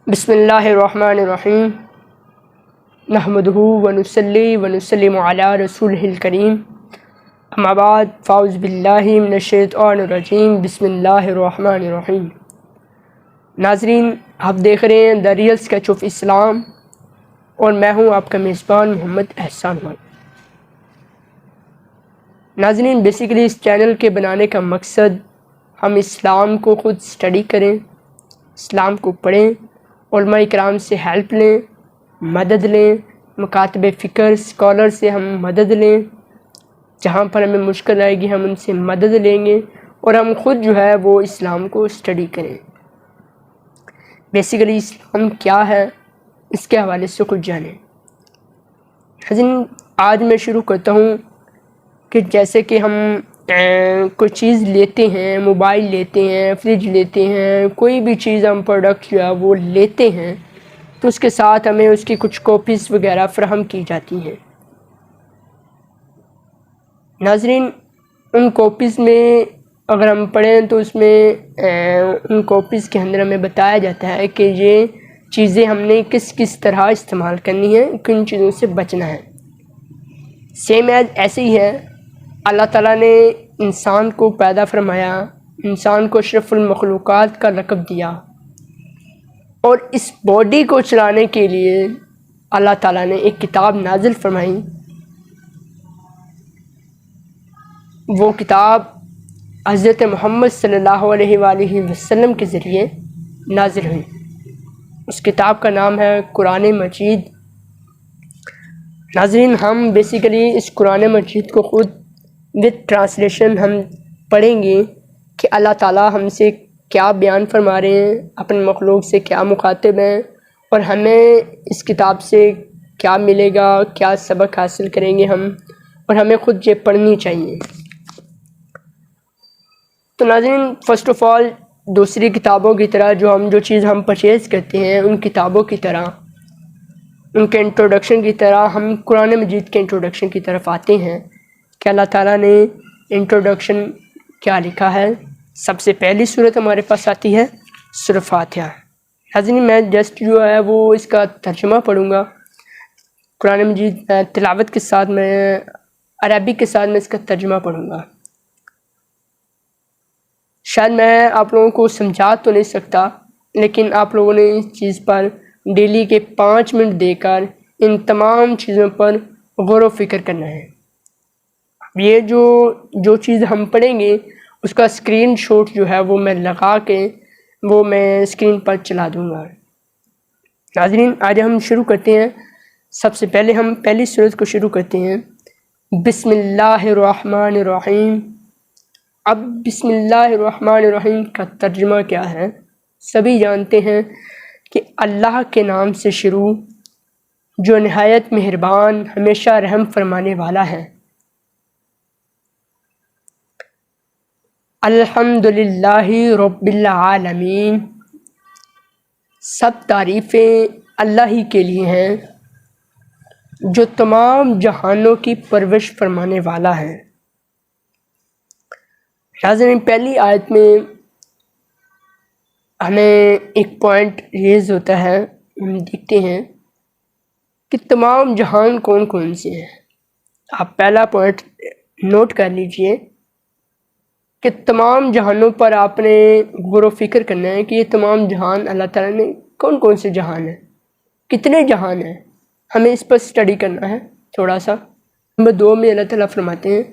بسم اللہ الرحمن الرحیم نحمدہ ونصلی ونسلم علی رسولہ الکریم اما بعد فاعوذ باللہ من الشیطان الرجیم بسم اللہ الرحمن الرحیم۔ ناظرین، آپ دیکھ رہے ہیں دا ریئل اسکیچ آف اسلام اور میں ہوں آپ کا میزبان محمد احسان خان۔ ناظرین، بیسیکلی اس چینل کے بنانے کا مقصد ہم اسلام کو خود اسٹڈی کریں، اسلام کو پڑھیں، علماء کرام سے ہیلپ لیں، مدد لیں، مکاتب فکر اسکالر سے ہم مدد لیں، جہاں پر ہمیں مشکل آئے گی ہم ان سے مدد لیں گے اور ہم خود جو ہے وہ اسلام کو اسٹڈی کریں۔ بیسیکلی اسلام کیا ہے اس کے حوالے سے کچھ جانیں۔ حضرت، آج میں شروع کرتا ہوں کہ جیسے کہ ہم کوئی چیز لیتے ہیں، موبائل لیتے ہیں، فریج لیتے ہیں، کوئی بھی چیز ہم پروڈکٹ جو ہے وہ لیتے ہیں تو اس کے ساتھ ہمیں اس کی کچھ کاپیز وغیرہ فراہم کی جاتی ہیں۔ ناظرین، ان کاپیز میں اگر ہم پڑھیں تو اس میں ان کاپیز کے اندر ہمیں بتایا جاتا ہے کہ یہ چیزیں ہم نے کس طرح استعمال کرنی ہے، کن چیزوں سے بچنا ہے۔ سیم ایسے ہی ہے، اللہ تعالیٰ نے انسان کو پیدا فرمایا، انسان کو اشرف المخلوقات کا لقب دیا، اور اس باڈی کو چلانے کے لیے اللہ تعالیٰ نے ایک کتاب نازل فرمائی۔ وہ کتاب حضرت محمد صلی اللہ علیہ وآلہ وسلم کے ذریعے نازل ہوئی۔ اس کتاب کا نام ہے قرآن مجید۔ ناظرین، ہم بیسیکلی اس قرآن مجید کو خود وتھ ٹرانسلیشن ہم پڑھیں گے کہ اللہ تعالیٰ ہم سے کیا بیان فرما رہے ہیں، اپنے مخلوق سے کیا مخاطب ہیں، اور ہمیں اس کتاب سے کیا ملے گا، کیا سبق حاصل کریں گے ہم، اور ہمیں خود یہ پڑھنی چاہیے۔ تو ناظرین، فرسٹ آف آل دوسری کتابوں کی طرح جو چیز ہم پرچیز کرتے ہیں ان کتابوں کی طرح، ان کے انٹروڈکشن کی طرح ہم قرآن مجید کے انٹروڈکشن کی طرف آتے ہیں کہ اللہ تعالیٰ نے انٹروڈکشن کیا لکھا ہے۔ سب سے پہلی صورت ہمارے پاس آتی ہے سورۃ فاتحہ۔ ناظرین، میں جسٹ جو ہے وہ اس کا ترجمہ پڑھوں گا قرآن مجید تلاوت کے ساتھ، میں عربی کے ساتھ میں اس کا ترجمہ پڑھوں گا۔ شاید میں آپ لوگوں کو سمجھا تو نہیں سکتا، لیکن آپ لوگوں نے اس چیز پر ڈیلی کے 5 منٹ دے کر ان تمام چیزوں پر غور و فکر کرنا ہے۔ یہ جو چیز ہم پڑھیں گے اس کا اسکرین شاٹ جو ہے وہ میں لگا کے وہ میں اسکرین پر چلا دوں گا۔ ناظرین، آج ہم شروع کرتے ہیں۔ سب سے پہلے ہم پہلی سورت کو شروع کرتے ہیں، بسم اللہ الرحمن الرحیم۔ اب بسم اللہ الرحمن الرحیم کا ترجمہ کیا ہے؟ سبھی جانتے ہیں کہ اللہ کے نام سے شروع، جو نہایت مہربان، ہمیشہ رحم فرمانے والا ہے۔ الحمدللہ رب العالمین، سب تعریفیں اللہ ہی کے لیے ہیں جو تمام جہانوں کی پرورش فرمانے والا ہے۔ ناظرین، پہلی آیت میں ہمیں ایک پوائنٹ ریز ہوتا ہے، ہم دیکھتے ہیں کہ تمام جہان کون کون سے ہیں۔ آپ پہلا پوائنٹ نوٹ کر لیجئے کہ تمام جہانوں پر آپ نے غور و فکر کرنا ہے کہ یہ تمام جہان اللہ تعالیٰ نے کون کون سے جہان ہیں، کتنے جہان ہیں، ہمیں اس پر اسٹڈی کرنا ہے تھوڑا سا۔ نمبر 2 میں اللہ تعالیٰ فرماتے ہیں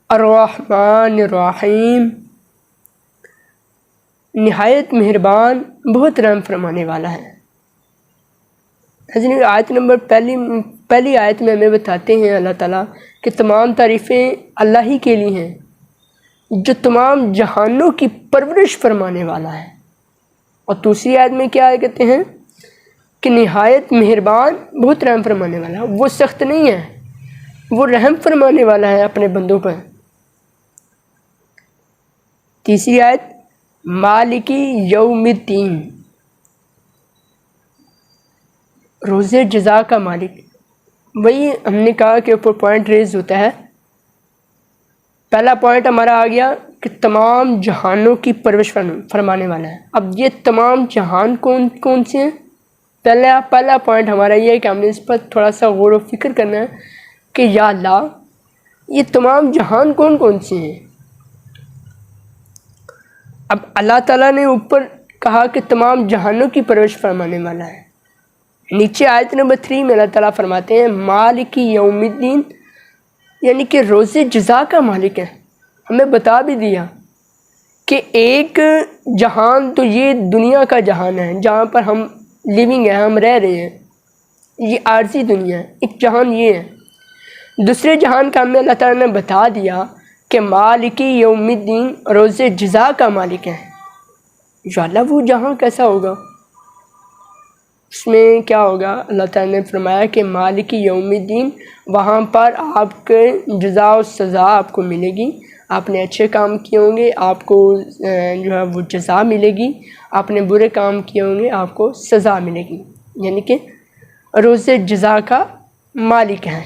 الرحمن الرحیم، نہایت مہربان، بہت رحم فرمانے والا ہے۔ حضرت، آیت نمبر پہلی آیت میں ہمیں بتاتے ہیں اللہ تعالیٰ کہ تمام تعریفیں اللہ ہی کے لیے ہیں جو تمام جہانوں کی پرورش فرمانے والا ہے، اور دوسری آیت میں کیا کہتے ہیں کہ نہایت مہربان، بہت رحم فرمانے والا ہے۔ وہ سخت نہیں ہے، وہ رحم فرمانے والا ہے اپنے بندوں پر۔ تیسری آیت مالکی یوم الدین، روز جزا کا مالک۔ وہی ہم نے کہا کہ اوپر پوائنٹ ریز ہوتا ہے۔ پہلا پوائنٹ ہمارا آ گیا کہ تمام جہانوں کی پرورش فرمانے والا ہے۔ اب یہ تمام جہان کون کون سے ہیں؟ پہلا پوائنٹ ہمارا یہ ہے کہ ہم نے اس پر تھوڑا سا غور و فکر کرنا ہے کہ یا اللہ یہ تمام جہان کون کون سے ہیں۔ اب اللہ تعالیٰ نے اوپر کہا کہ تمام جہانوں کی پرورش فرمانے والا ہے، نیچے آیت نمبر 3 میں اللہ تعالیٰ فرماتے ہیں مالک یوم الدین، یعنی کہ روز جزا کا مالک ہے۔ ہمیں بتا بھی دیا کہ ایک جہان تو یہ دنیا کا جہان ہے جہاں پر ہم لیونگ ہیں، ہم رہ رہے ہیں، یہ عارضی دنیا ہے۔ ایک جہان یہ ہے، دوسرے جہان کا ہمیں اللہ تعالیٰ نے بتا دیا کہ مالک یوم الدین روز جزا کا مالک ہے۔ یا اللہ وہ جہاں کیسا ہوگا، اس میں کیا ہوگا؟ اللہ تعالیٰ نے فرمایا کہ مالک یوم الدین، وہاں پر آپ کے جزا و سزا آپ کو ملے گی۔ آپ نے اچھے کام کیے ہوں گے، آپ کو جو ہے وہ جزا ملے گی، آپ نے برے کام کیے ہوں گے، آپ کو سزا ملے گی، یعنی کہ روز جزا کا مالک ہے۔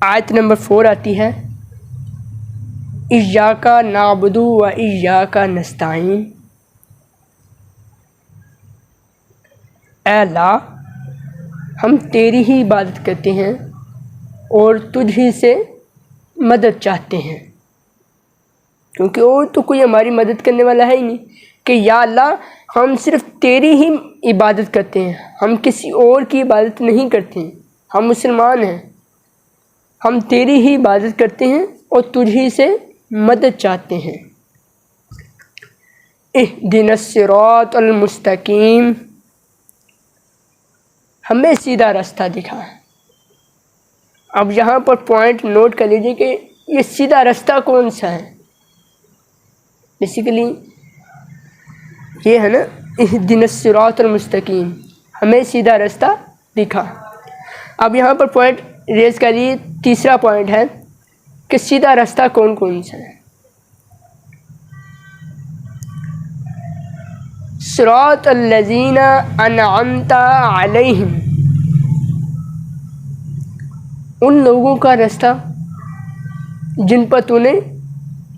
آیت نمبر 4 آتی ہے ایاک نعبد و ایاک نستعین، اے اللہ ہم تیری ہی عبادت کرتے ہیں اور تجھ ہی سے مدد چاہتے ہیں، کیونکہ اور تو کوئی ہماری مدد کرنے والا ہے ہی نہیں، کہ یا اللہ ہم صرف تیری ہی عبادت کرتے ہیں، ہم کسی اور کی عبادت نہیں کرتے ہیں، ہم مسلمان ہیں، ہم تیری ہی عبادت کرتے ہیں اور تجھ ہی سے مدد چاہتے ہیں۔ اہدنا الصراط المستقیم، ہمیں سیدھا راستہ دکھا۔ اب یہاں پر پوائنٹ نوٹ کر لیجئے کہ یہ سیدھا راستہ کون سا ہے۔ بیسیکلی یہ ہے نا اہدنا الصراط المستقیم، ہمیں سیدھا راستہ دکھا۔ اب یہاں پر پوائنٹ ریز کریے، تیسرا پوائنٹ ہے کہ سیدھا راستہ کون کون سا ہے۔ صراط الذین انعمت علیہم، ان لوگوں کا راستہ جن پر تو نے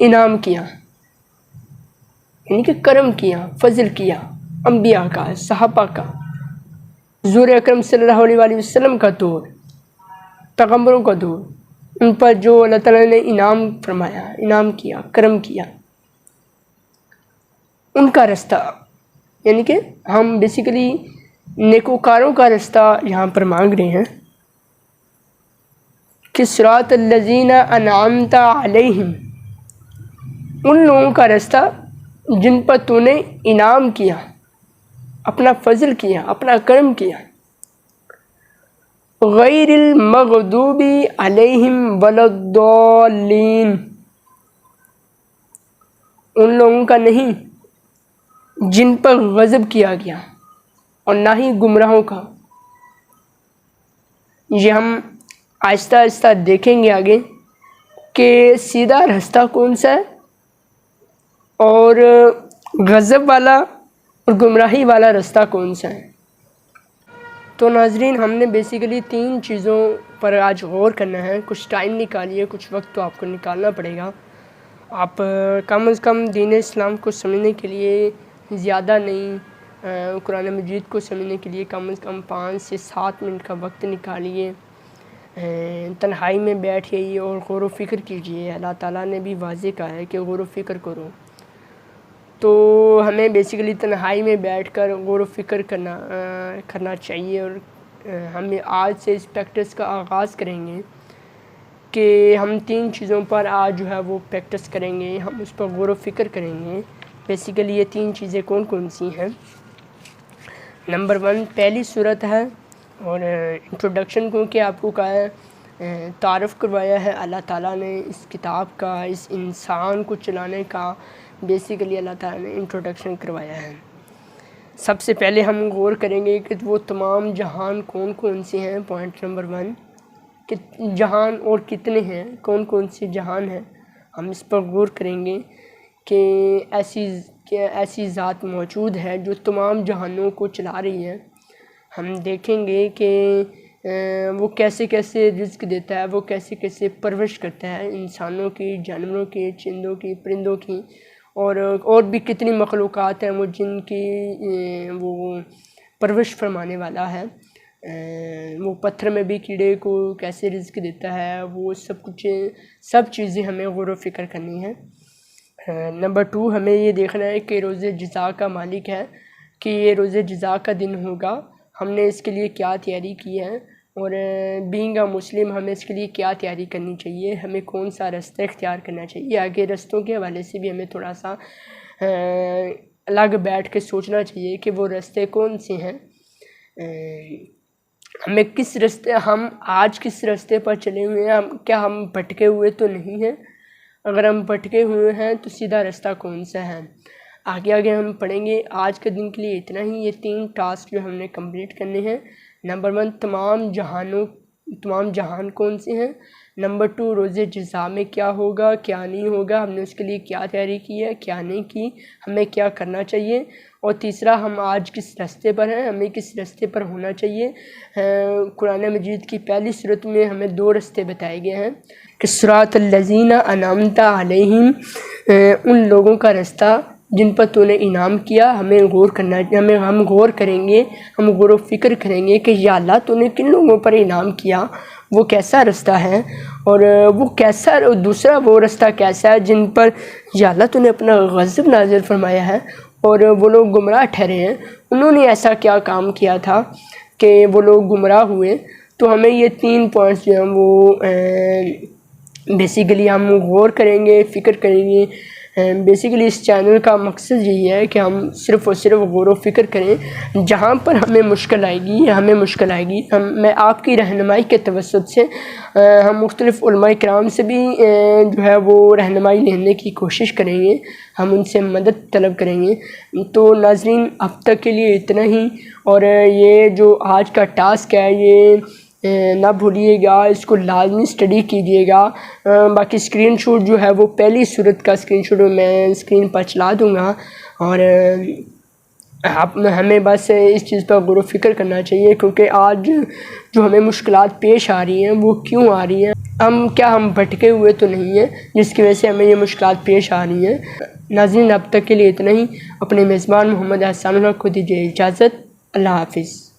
انعام کیا، یعنی کہ کرم کیا، فضل کیا، انبیاء کا، صحابہ کا، حضور اکرم صلی اللہ علیہ وآلہ وسلم کا دور، پیغمبروں کا دور، ان پر جو اللہ تعالیٰ نے انعام فرمایا، انعام کیا، کرم کیا، ان کا راستہ، یعنی کہ ہم بیسیکلی نیکوکاروں کا راستہ یہاں پر مانگ رہے ہیں کہ صراط الذین انعمت علیہم، ان لوگوں کا راستہ جن پر تو نے انعام کیا، اپنا فضل کیا، اپنا کرم کیا، غیر المغضوب علیہم ولا الضالین، ان لوگوں کا نہیں جن پر غضب کیا گیا، اور نہ ہی گمراہوں کا۔ یہ ہم آہستہ آہستہ دیکھیں گے آگے کہ سیدھا راستہ کون سا ہے اور غضب والا اور گمراہی والا راستہ کون سا ہے۔ تو ناظرین ہم نے بیسیکلی 3 چیزوں پر آج غور کرنا ہے۔ کچھ ٹائم نکالیے، کچھ وقت تو آپ کو نکالنا پڑے گا۔ آپ کم از کم دین اسلام کو سمجھنے کے لیے زیادہ نہیں، قرآن مجید کو سمجھنے کے لیے کم از کم 5 سے 7 منٹ کا وقت نکالیے، تنہائی میں بیٹھیے اور غور و فکر کیجیے۔ اللہ تعالیٰ نے بھی واضح کہا ہے کہ غور و فکر کرو، تو ہمیں بیسیکلی تنہائی میں بیٹھ کر غور و فکر کرنا چاہیے، اور ہم آج سے اس پریکٹس کا آغاز کریں گے کہ ہم 3 چیزوں پر آج جو ہے وہ پریکٹس کریں گے، ہم اس پر غور و فکر کریں گے۔ بیسیکلی یہ 3 چیزیں کون کون سی ہیں؟ نمبر 1 پہلی صورت ہے، اور انٹروڈکشن کو کہ آپ کو کہا ہے، تعارف کروایا ہے اللہ تعالیٰ نے اس کتاب کا، اس انسان کو چلانے کا بیسیکلی اللہ تعالیٰ نے انٹروڈکشن کروایا ہے۔ سب سے پہلے ہم غور کریں گے کہ وہ تمام جہان کون کون سے ہیں۔ پوائنٹ نمبر 1 کہ جہان اور کتنے ہیں، کون کون سے جہان ہیں، ہم اس پر غور کریں گے کہ ایسی ذات موجود ہے جو تمام جہانوں کو چلا رہی ہے۔ ہم دیکھیں گے کہ وہ کیسے کیسے رزق دیتا ہے، وہ کیسے کیسے پرورش کرتا ہے انسانوں کی، جانوروں کی، چرندوں کی، پرندوں کی، اور بھی کتنی مخلوقات ہیں وہ جن کی وہ پرورش فرمانے والا ہے۔ وہ پتھر میں بھی کیڑے کو کیسے رزق دیتا ہے، وہ سب چیزیں ہمیں غور و فکر کرنی ہے۔ نمبر 2، ہمیں یہ دیکھنا ہے کہ روز جزا کا مالک ہے، کہ یہ روز جزا کا دن ہوگا، ہم نے اس کے لیے کیا تیاری کی ہے، اور بینگ اے مسلم ہمیں اس کے لیے کیا تیاری کرنی چاہیے، ہمیں کون سا رستہ اختیار کرنا چاہیے۔ آگے رستوں کے حوالے سے بھی ہمیں تھوڑا سا الگ بیٹھ کے سوچنا چاہیے کہ وہ رستے کون سے ہیں، ہم آج کس رستے پر چلے ہوئے ہیں، کیا ہم بھٹکے ہوئے تو نہیں ہیں؟ اگر ہم بھٹکے ہوئے ہیں تو سیدھا رستہ کون سا ہے؟ آگے ہم پڑھیں گے۔ آج کے دن کے لیے اتنا ہی، یہ 3 ٹاسک جو ہم نے کمپلیٹ کرنے ہیں۔ نمبر 1، تمام جہان کون سے ہیں۔ نمبر 2، روز جزا میں کیا ہوگا، کیا نہیں ہوگا، ہم نے اس کے لیے کیا تیاری کی ہے، کیا نہیں کی، ہمیں کیا کرنا چاہیے۔ اور تیسرا، ہم آج کس رستے پر ہیں، ہمیں کس رستے پر ہونا چاہیے۔ قرآن مجید کی پہلی سورت میں ہمیں 2 رستے بتائے گئے ہیں کہ صراط الذین انعمت علیہم، ان لوگوں کا رستہ جن پر تو نے انعام کیا۔ ہم غور کریں گے، ہم غور و فکر کریں گے کہ یا اللہ تو نے کن لوگوں پر انعام کیا، وہ کیسا رستہ ہے، اور دوسرا وہ رستہ کیسا ہے جن پر یا اللہ تو نے اپنا غضب نازل فرمایا ہے اور وہ لوگ گمراہ ٹھہرے ہیں، انہوں نے ایسا کیا کام کیا تھا کہ وہ لوگ گمراہ ہوئے۔ تو ہمیں یہ 3 پوائنٹس جو ہیں وہ بیسیکلی ہم غور کریں گے، فکر کریں گے۔ بیسیکلی اس چینل کا مقصد یہی ہے کہ ہم صرف اور صرف غور و فکر کریں، جہاں پر ہمیں مشکل آئے گی میں آپ کی رہنمائی کے توسط سے ہم مختلف علماء کرام سے بھی جو ہے وہ رہنمائی لینے کی کوشش کریں گے، ہم ان سے مدد طلب کریں گے۔ تو ناظرین، اب تک کے لیے اتنا ہی، اور یہ جو آج کا ٹاسک ہے یہ نہ بھولیے گا، اس کو لازمی اسٹڈی کیجیے گا۔ باقی اسکرین شاٹ جو ہے وہ پہلی صورت کا اسکرین شاٹ میں اسکرین پر چلا دوں گا، اور ہمیں بس اس چیز پر غور و فکر کرنا چاہیے، کیونکہ آج جو ہمیں مشکلات پیش آ رہی ہیں وہ کیوں آ رہی ہیں، ہم بھٹکے ہوئے تو نہیں ہیں جس کی وجہ سے ہمیں یہ مشکلات پیش آ رہی ہیں۔ ناظرین، اب تک کے لیے اتنا ہی۔ اپنے میزبان محمد احسان اللہ کو دیجیے اجازت۔ اللہ حافظ۔